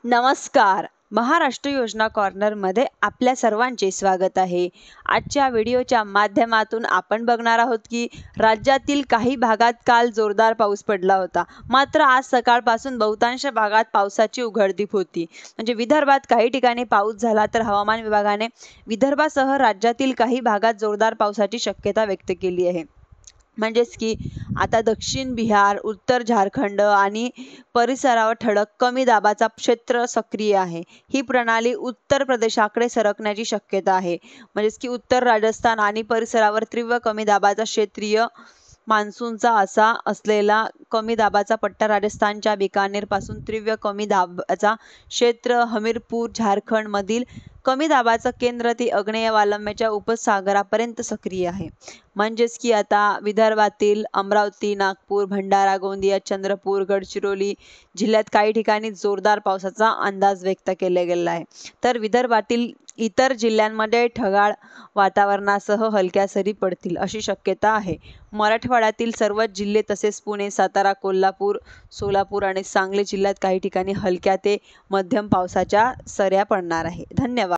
नमस्कार. महाराष्ट्र योजना कॉर्नरमध्ये आपल्या सर्वांचे स्वागत आहे. आजच्या व्हिडिओच्या माध्यमातून आपण बघणार आहोत की राज्यातील काही भागात काल जोरदार पाऊस पडला होता. मात्र आज सकाळपासून बहुतांश भागात पावसाची उघडदीप होती. म्हणजे विदर्भात काही ठिकाणी पाऊस झाला तर हवामान विभागाने विदर्भासह राज्यातील काही भागात जोरदार पावसाची शक्यता व्यक्त केली आहे. म्हणजेच की आता दक्षिण बिहार, उत्तर झारखंड आणि परिसरावर ठळक कमी दाबाचा क्षेत्र सक्रिय आहे. ही प्रणाली उत्तर प्रदेशाकडे सरकण्याची शक्यता आहे. म्हणजेच की उत्तर राजस्थान आणि परिसरावर तीव्र कमी दाबाचा क्षेत्रीय मान्सूनचा असा असलेला कमी दाबाचा पट्टा राजस्थानच्या बिकानेर पासून तीव्र कमी दाबाचा क्षेत्र हमीरपूर झारखंड मधील कमी दाबाचं केंद्र ते आग्नेय वालव्याच्या उपसागरापर्यंत सक्रिय आहे. म्हणजेच की आता विदर्भातील अमरावती, नागपूर, भंडारा, गोंदिया, चंद्रपूर, गडचिरोली जिल्ह्यात काही ठिकाणी जोरदार पावसाचा अंदाज व्यक्त केला गेला आहे. तर विदर्भातील इतर जिल्ह्यांमध्ये ढगाळ वातावरणासह हलक्या सरी पडतील अशी शक्यता आहे. मराठवाड्यातील सर्वच जिल्हे तसेच पुणे, सातारा, कोल्हापूर, सोलापूर आणि सांगली जिल्ह्यात काही ठिकाणी हलक्या ते मध्यम पावसाच्या सऱ्या पडणार आहे. धन्यवाद.